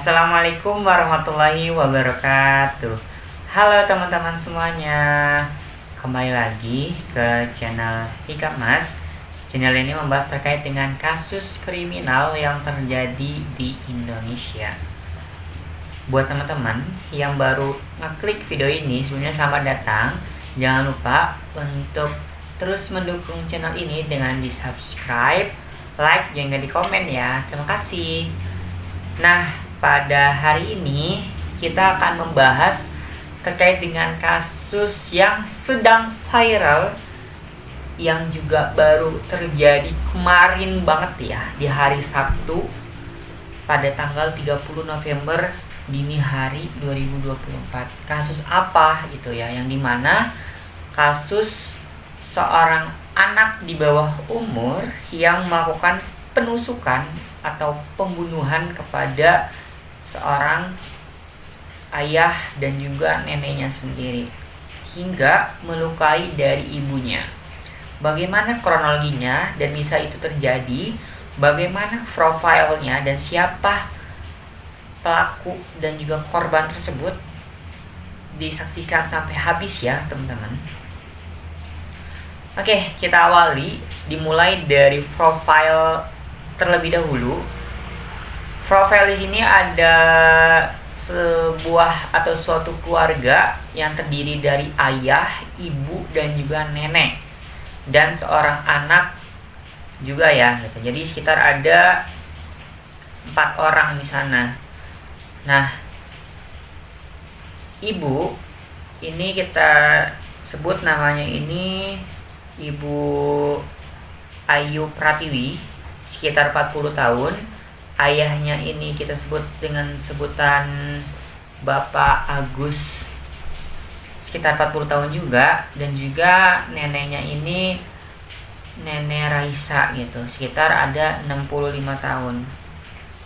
Assalamualaikum warahmatullahi wabarakatuh. Halo teman-teman semuanya, kembali lagi ke channel Hikam Mas. Channel ini membahas terkait dengan kasus kriminal yang terjadi di Indonesia. Buat teman-teman yang baru ngeklik video ini, sebelumnya selamat datang. Jangan lupa untuk terus mendukung channel ini dengan di subscribe, like, jangan di komen ya. Terima kasih. Nah, pada hari ini kita akan membahas terkait dengan kasus yang sedang viral, yang juga baru terjadi kemarin banget ya, di hari Sabtu pada tanggal 30 November dini hari 2024. Kasus apa itu ya? Yang dimana kasus seorang anak di bawah umur yang melakukan penusukan atau pembunuhan kepada seorang ayah dan juga neneknya sendiri hingga melukai dari ibunya. Bagaimana kronologinya dan bisa itu terjadi, bagaimana profilnya dan siapa pelaku dan juga korban tersebut, disaksikan sampai habis ya teman-teman. Oke, kita awali dimulai dari profil terlebih dahulu. Profil di sini ada sebuah atau suatu keluarga yang terdiri dari ayah, ibu dan juga nenek dan seorang anak juga ya gitu. Jadi sekitar ada 4 orang di sana. Nah, ibu ini kita sebut namanya ini Ibu Ayu Pratiwi, sekitar 40 tahun. Ayahnya ini kita sebut dengan sebutan Bapak Agus, sekitar 40 tahun juga. Dan juga neneknya ini Nenek Raisa gitu, sekitar ada 65 tahun.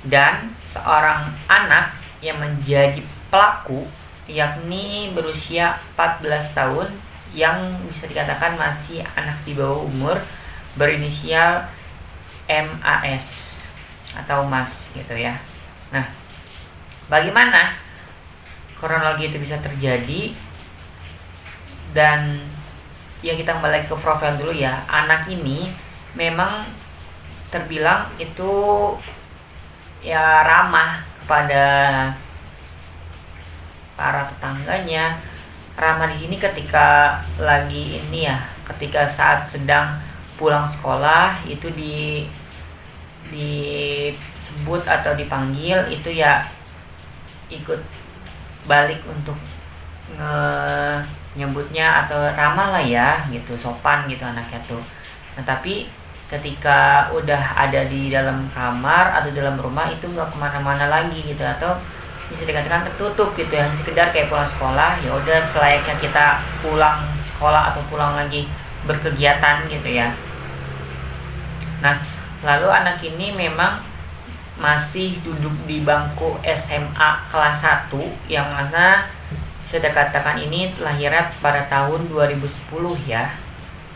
Dan seorang anak yang menjadi pelaku yakni berusia 14 tahun, yang bisa dikatakan masih anak di bawah umur, berinisial MAS atau Mas gitu ya. Nah, bagaimana kronologi itu bisa terjadi? Dan ya kita kembali ke profil dulu ya. Anak ini memang terbilang itu ya ramah kepada para tetangganya. Ramah di sini ketika lagi ini ya, ketika saat sedang pulang sekolah itu disebut atau dipanggil itu ya ikut balik untuk nyebutnya, atau ramah lah ya gitu, sopan gitu anaknya tuh. Nah, tapi ketika udah ada di dalam kamar atau dalam rumah itu nggak kemana-mana lagi gitu, atau bisa dikatakan tertutup gitu ya, sekedar kayak pulang sekolah ya udah selayaknya kita pulang sekolah atau pulang lagi berkegiatan gitu ya. Nah, lalu anak ini memang masih duduk di bangku SMA kelas 1, yang mana saya katakan ini lahiran pada tahun 2010 ya,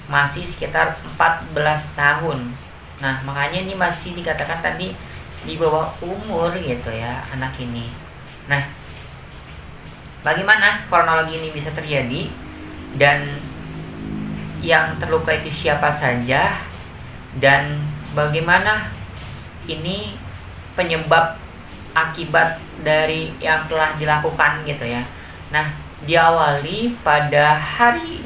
masih sekitar 14 tahun. Nah, makanya ini masih dikatakan tadi di bawah umur gitu ya anak ini. Nah, bagaimana kronologi ini bisa terjadi dan yang terluka itu siapa saja, dan bagaimana ini penyebab akibat dari yang telah dilakukan gitu ya. Nah, diawali pada hari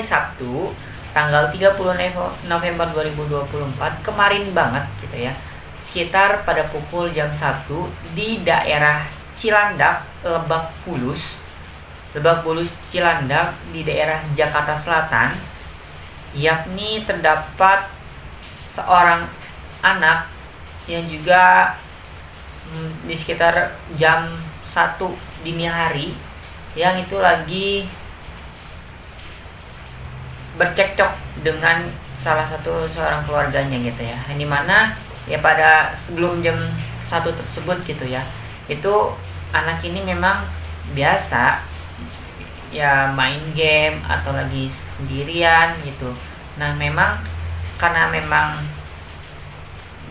Sabtu tanggal 30 November 2024 kemarin banget gitu ya, sekitar pada pukul jam 1 di daerah Cilandak, Lebak Bulus Cilandak di daerah Jakarta Selatan, yakni terdapat seorang anak yang juga di sekitar jam 1 dini hari yang itu lagi bercekcok dengan salah satu seorang keluarganya gitu ya. Yang dimana ya pada sebelum jam 1 tersebut gitu ya, itu anak ini memang biasa ya main game atau lagi sendirian gitu. Nah, memang karena memang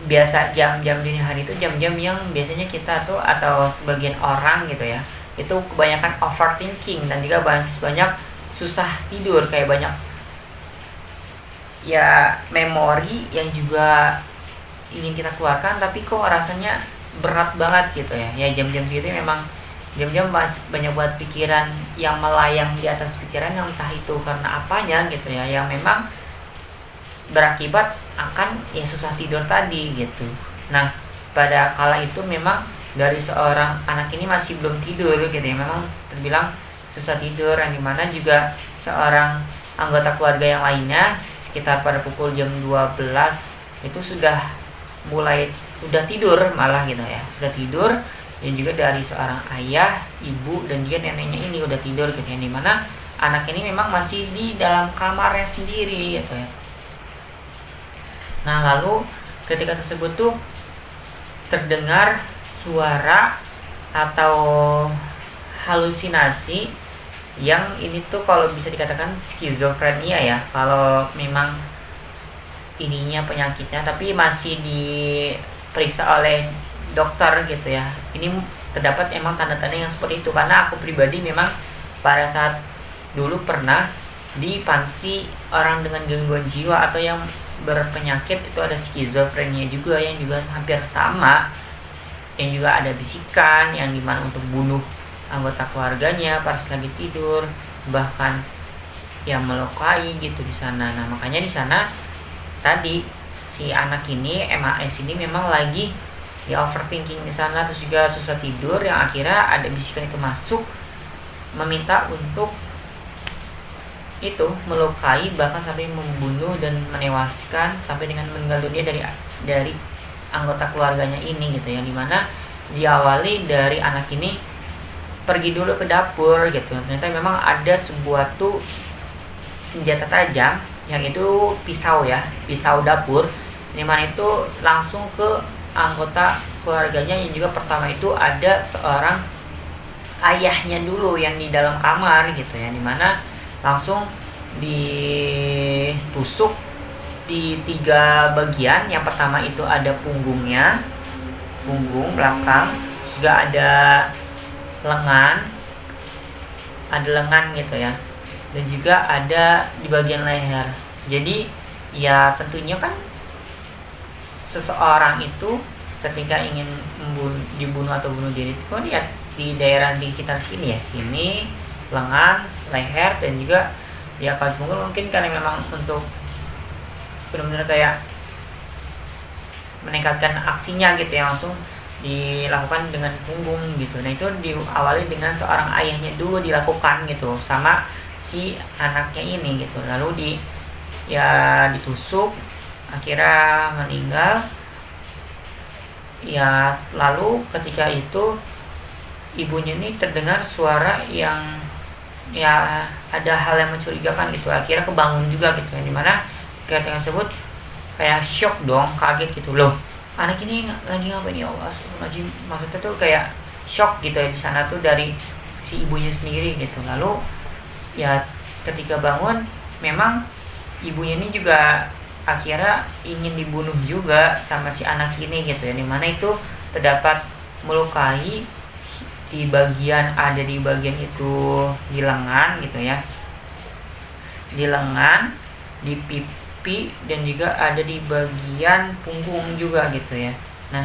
biasa jam-jam dini hari itu jam-jam yang biasanya kita tuh atau sebagian orang gitu ya itu kebanyakan overthinking dan juga banyak susah tidur, kayak banyak ya memori yang juga ingin kita keluarkan tapi kok rasanya berat banget gitu ya. Ya jam-jam segitu memang jam-jam banyak buat pikiran yang melayang di atas pikiran yang entah itu karena apanya gitu ya, yang memang berakibat akan ya susah tidur tadi gitu. Nah pada kala itu memang dari seorang anak ini masih belum tidur gitu ya, memang terbilang susah tidur, yang dimana juga seorang anggota keluarga yang lainnya sekitar pada pukul jam 12 itu udah tidur malah gitu ya, udah tidur. Dan juga dari seorang ayah, ibu dan juga neneknya ini udah tidur gitu, yang dimana anak ini memang masih di dalam kamarnya sendiri gitu ya. Nah lalu ketika tersebut tuh terdengar suara atau halusinasi yang ini tuh kalau bisa dikatakan skizofrenia ya, kalau memang ininya penyakitnya tapi masih diperiksa oleh dokter gitu ya. Ini terdapat emang tanda-tanda yang seperti itu, karena aku pribadi memang pada saat dulu pernah di panti orang dengan gangguan jiwa atau yang berpenyakit itu ada skizofrenia juga, yang juga hampir sama, yang juga ada bisikan yang dimana untuk bunuh anggota keluarganya pas lagi tidur, bahkan yang melukai gitu di sana. Nah makanya di sana tadi si anak ini MAS ini memang lagi ya overthinking di sana, terus juga susah tidur, yang akhirnya ada bisikan itu masuk meminta untuk itu melukai, bahkan sampai membunuh dan menewaskan sampai dengan meninggal dunia dari anggota keluarganya ini gitu, yang dimana diawali dari anak ini pergi dulu ke dapur gitu. Ternyata memang ada sebuah tuh senjata tajam yang itu pisau ya, pisau dapur, dimana itu langsung ke anggota keluarganya, yang juga pertama itu ada seorang ayahnya dulu yang di dalam kamar gitu ya, dimana langsung ditusuk di 3 bagian. Yang pertama itu ada punggungnya, punggung belakang, juga ada lengan gitu ya, dan juga ada di bagian leher. Jadi ya tentunya kan seseorang itu ketika ingin dibunuh atau bunuh diri itu kan ya di daerah di sekitar sini ya, sini lengan, leher, dan juga ya kalau punggung mungkin karena memang untuk benar-benar kayak meningkatkan aksinya gitu ya, langsung dilakukan dengan punggung gitu. Nah itu diawali dengan seorang ayahnya dulu dilakukan gitu sama si anaknya ini gitu, lalu ditusuk, akhirnya meninggal ya. Lalu ketika itu ibunya ini terdengar suara yang ya ada hal yang mencurigakan gitu, akhirnya kebangun juga gitu, yang dimana ketika tersebut kayak shock dong, kaget gitu, loh anak ini lagi ngapain ya Allah, maksudnya tuh kayak shock gitu ya di sana tuh dari si ibunya sendiri gitu. Lalu ya ketika bangun memang ibunya ini juga akhirnya ingin dibunuh juga sama si anak ini gitu ya, dimana itu terdapat melukai di bagian itu di lengan gitu ya, di lengan, di pipi, dan juga ada di bagian punggung juga gitu ya. Nah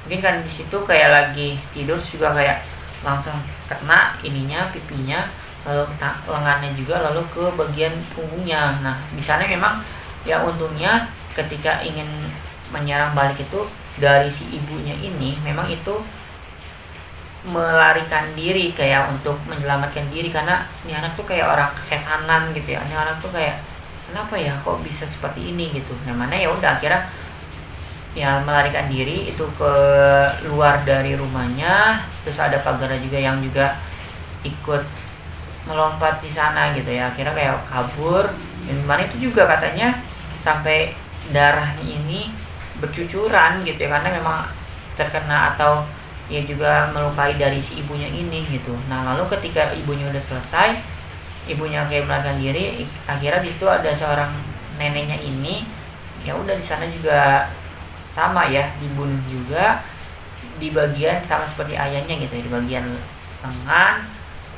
mungkin kan di situ kayak lagi tidur juga kayak langsung kena ininya, pipinya, lalu lengannya juga, lalu ke bagian punggungnya. Nah di sana memang ya untungnya ketika ingin menyerang balik itu dari si ibunya ini memang itu melarikan diri kayak untuk menyelamatkan diri, karena ini anak tuh kayak orang kesetanan gitu ya, ini anak tuh kayak kenapa ya kok bisa seperti ini gitu. Nah mana ya udah akhirnya ya melarikan diri itu ke luar dari rumahnya, terus ada pagarnya juga yang juga ikut melompat di sana gitu ya, akhirnya kayak kabur. Dan mana itu juga katanya sampai darahnya ini bercucuran gitu ya, karena memang terkena atau ya juga melukai dari si ibunya ini gitu. Nah lalu ketika ibunya udah selesai, ibunya kayak melarikan diri, akhirnya di situ ada seorang neneknya ini, ya udah di sana juga sama ya, dibunuh juga di bagian sama seperti ayahnya gitu ya, di bagian lengan,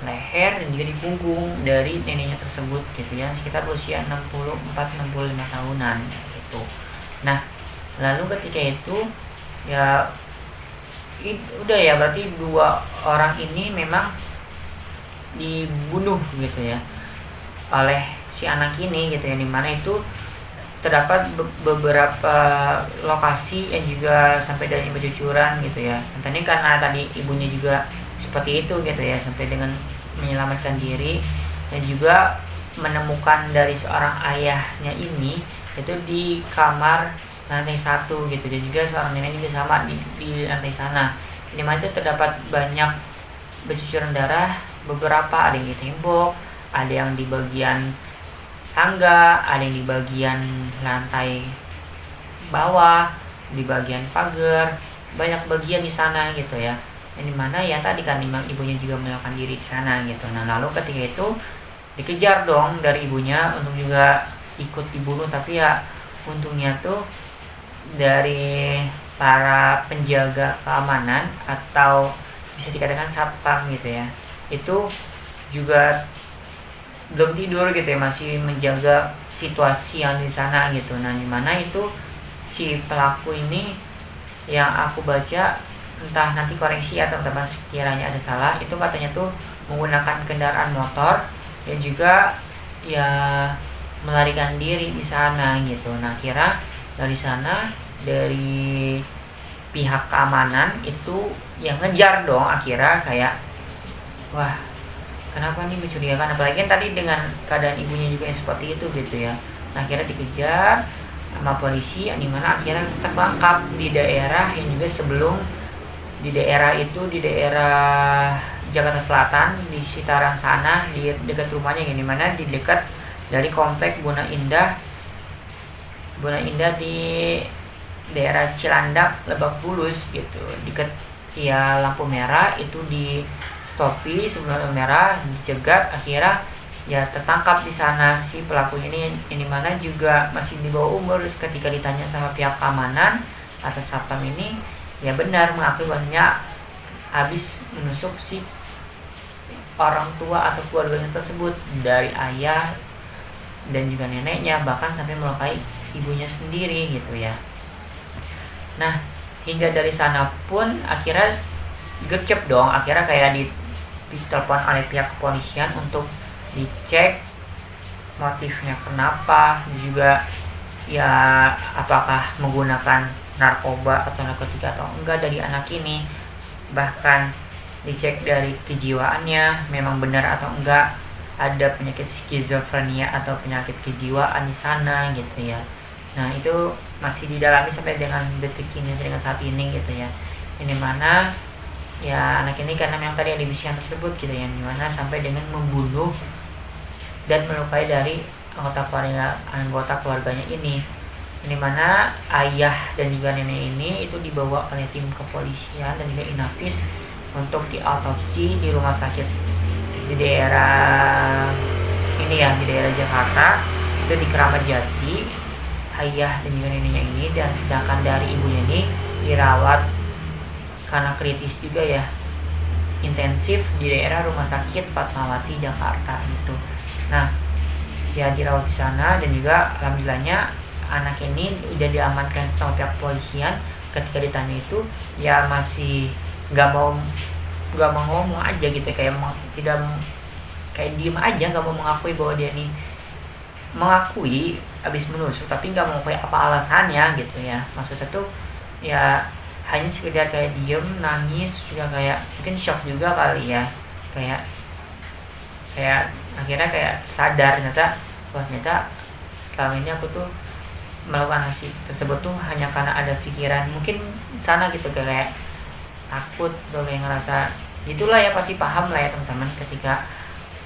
leher, dan juga di punggung dari neneknya tersebut gitu ya, sekitar usia 64-65 tahunan gitu. Nah, lalu ketika itu ya udah ya, berarti dua orang ini memang dibunuh gitu ya oleh si anak ini gitu ya, dimana itu terdapat beberapa lokasi yang juga sampai dari bercucuran gitu ya. Tentunya karena tadi ibunya juga seperti itu gitu ya, sampai dengan menyelamatkan diri, dan juga menemukan dari seorang ayahnya ini itu di kamar lantai 1 gitu, dan juga seorang nenek juga sama di lantai sana. Di mana itu terdapat banyak bercucuran darah, beberapa ada yang di tembok, ada yang di bagian tangga, ada yang di bagian lantai bawah, di bagian pagar, banyak bagian di sana gitu ya. Yang dimana ya tadi kan memang ibunya juga melakukan diri di sana gitu. Nah, lalu ketika itu dikejar dong dari ibunya untuk juga ikut dibunuh, tapi ya untungnya tuh dari para penjaga keamanan atau bisa dikatakan satpam gitu ya, itu juga belum tidur gitu ya, masih menjaga situasi yang di sana gitu. Nah, dimana itu si pelaku ini yang aku baca, entah nanti koreksi atau teman sekiranya ada salah, itu katanya tuh menggunakan kendaraan motor dan juga ya melarikan diri di sana gitu. Nah, kira dari sana, dari pihak keamanan itu yang ngejar dong, akhirnya kayak wah, kenapa nih mencurigakan, apalagi kan tadi dengan keadaan ibunya juga yang seperti itu gitu ya. Nah, akhirnya dikejar sama polisi, yang dimana akhirnya tertangkap di daerah yang juga sebelum, di daerah itu di daerah Jakarta Selatan, di sekitaran sana, di dekat rumahnya, yang dimana di dekat dari komplek Buna Indah di daerah Cilandak, Lebak Bulus gitu, dekat ya lampu merah itu di stopi sebelum lampu merah, dicegat, akhirnya ya tertangkap di sana si pelaku ini, yang dimana juga masih di bawah umur. Ketika ditanya sama pihak keamanan atau satpam ini, ya benar mengakui bahwasanya habis menusuk si orang tua atau keluarganya tersebut, dari ayah dan juga neneknya, bahkan sampai melukai ibunya sendiri gitu ya. Nah, hingga dari sana pun akhirnya gercep dong, akhirnya kayak ditelepon oleh pihak kepolisian untuk dicek motifnya kenapa, juga ya apakah menggunakan narkoba atau narkotika atau enggak dari anak ini, bahkan dicek dari kejiwaannya memang benar atau enggak ada penyakit skizofrenia atau penyakit kejiwaan di sana gitu ya. Nah, itu masih didalami sampai dengan detik ini, dengan saat ini gitu ya. Ini mana ya anak ini karena memang tadi ada bisikan tersebut gitu ya, dimana sampai dengan membunuh dan melukai dari anggota keluarganya ini. Ini mana ayah dan juga nenek ini itu dibawa oleh tim kepolisian dan juga Inafis untuk diautopsi di rumah sakit di daerah ini ya, di daerah Jakarta, itu di Keramat Jati, ayah dan juga neneknya ini, dan sedangkan dari ibunya ini dirawat karena kritis juga ya, intensif di daerah Rumah Sakit Fatmawati Jakarta gitu. Nah, ya dirawat di sana, dan juga alhamdulillahnya anak ini udah diamankan sama pihak polisian. Ketika ditanya itu ya masih nggak mau ngomong aja gitu, kayak tidak, kayak diem aja, nggak mau mengakui bahwa dia ini mengakui habis menusuk, tapi nggak mau kayak apa alasannya gitu ya. Maksudnya tuh ya hanya sekedar kayak diem, nangis, juga kayak mungkin shock juga kali ya, kayak akhirnya kayak sadar ternyata, wah ternyata selama ini aku tuh melakukan hasil tersebut tuh hanya karena ada pikiran mungkin sana gitu, kayak takut atau kayak ngerasa itulah ya, pasti paham lah ya teman-teman, ketika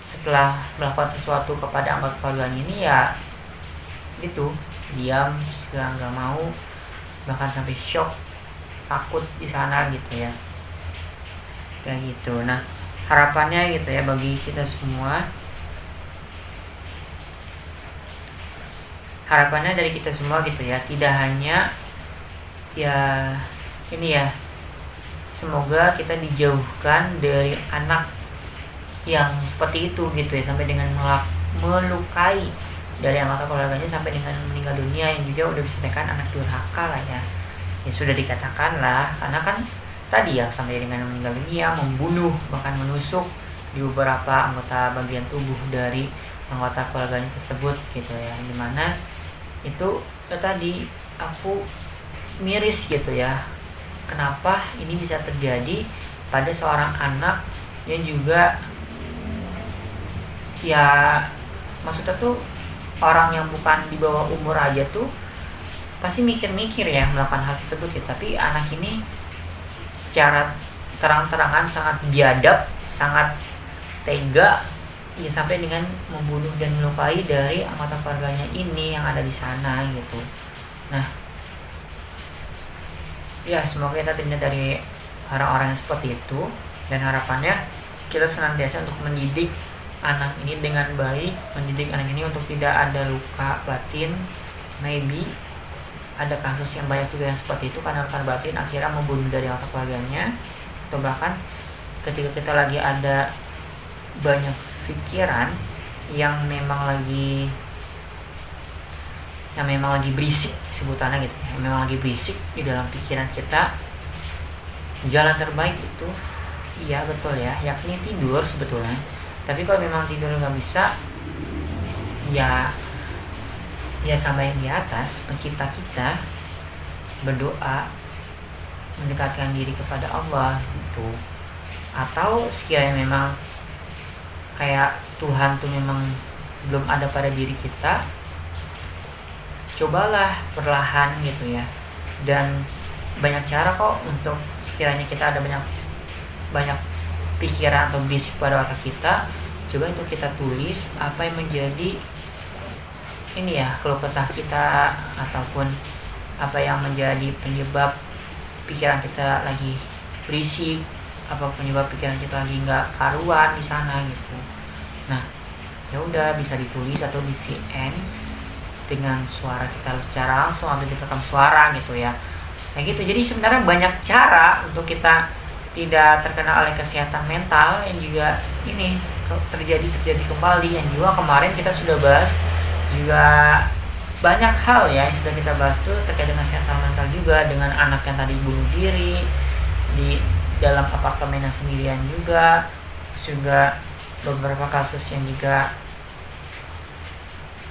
setelah melakukan sesuatu kepada anggota keluarganya ini ya gitu, diam, nggak mau, bahkan sampai shock, takut di sana gitu ya, kayak gitu. Nah, harapannya gitu ya bagi kita semua, harapannya dari kita semua gitu ya, tidak hanya ya ini ya, semoga kita dijauhkan dari anak yang seperti itu gitu ya, sampai dengan melukai dari anggota keluarganya sampai dengan meninggal dunia, yang juga udah bisa dikatakan anak durhaka lah ya. Ya sudah dikatakan lah, karena kan tadi ya sampai dengan meninggal dunia, membunuh, bahkan menusuk di beberapa anggota bagian tubuh dari anggota keluarganya tersebut gitu ya. Dimana itu tadi aku miris gitu ya, kenapa ini bisa terjadi pada seorang anak yang juga ya, maksudnya tuh orang yang bukan di bawah umur aja tuh pasti mikir-mikir ya melakukan hal tersebut ya. Tapi anak ini secara terang-terangan sangat biadab, sangat tega ya, sampai dengan membunuh dan melukai dari anggota keluarganya ini yang ada di sana gitu. Nah ya, semoga kita terhindar dari orang-orang yang seperti itu, dan harapannya kita senantiasa untuk mendidik anak ini dengan baik, mendidik anak ini untuk tidak ada luka batin. Maybe ada kasus yang banyak juga yang seperti itu, karena luka batin akhirnya membunuh dari anggota keluarganya, atau bahkan ketika kita lagi ada banyak pikiran yang memang lagi berisik sebutannya gitu, yang memang lagi berisik di dalam pikiran kita, jalan terbaik itu iya betul ya, yakni tidur sebetulnya. Tapi kalau memang tidur nggak bisa, ya sama yang di atas, pencipta kita, berdoa, mendekatkan diri kepada Allah gitu. Atau sekiranya memang kayak Tuhan tuh memang belum ada pada diri kita, cobalah perlahan gitu ya. Dan banyak cara kok untuk sekiranya kita ada banyak pikiran atau bisik pada otak kita, coba untuk kita tulis apa yang menjadi ini ya, keluh kesah kita, ataupun apa yang menjadi penyebab pikiran kita lagi berisik, apa penyebab pikiran kita lagi nggak karuan di sana gitu. Nah ya udah, bisa ditulis atau di VN dengan suara kita secara langsung, atau direkam suara gitu ya, kayak gitu. Jadi sebenarnya banyak cara untuk kita tidak terkena oleh kesehatan mental yang juga ini terjadi kembali, yang juga kemarin kita sudah bahas juga banyak hal ya yang sudah kita bahas tuh terkait dengan kesehatan mental juga, dengan anak yang tadi bunuh diri di dalam apartemennya sendirian juga beberapa kasus yang juga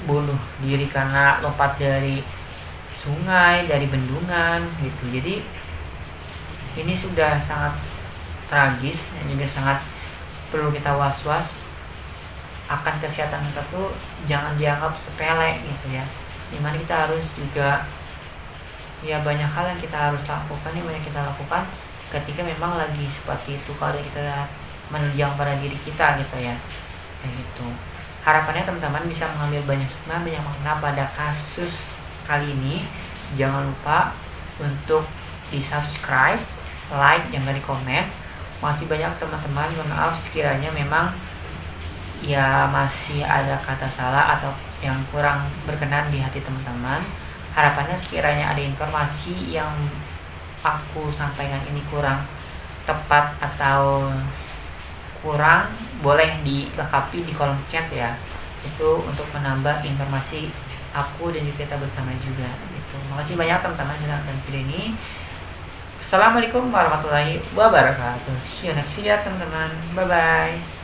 bunuh diri karena lompat dari sungai, dari bendungan gitu. Jadi ini sudah sangat tragis dan juga sangat perlu kita was-was akan kesehatan kita tuh, jangan dianggap sepele gitu ya. Dimana kita harus juga ya, banyak hal yang kita harus lakukan, yang banyak kita lakukan ketika memang lagi seperti itu, kalau kita menerjang pada diri kita gitu ya, kayak gitu. Harapannya teman-teman bisa mengambil banyak hikmah, banyak makna pada kasus kali ini. Jangan lupa untuk di subscribe, like, jangan di komen. Masih banyak teman-teman, mohon maaf sekiranya memang ya masih ada kata salah atau yang kurang berkenan di hati teman-teman. Harapannya sekiranya ada informasi yang aku sampaikan ini kurang tepat atau kurang, boleh dilengkapi di kolom chat ya, itu untuk menambah informasi aku dan juga kita bersama juga gitu. Makasih banyak teman-teman sudah nonton video ini. Assalamualaikum warahmatullahi wabarakatuh. See you next video teman-teman. Bye bye.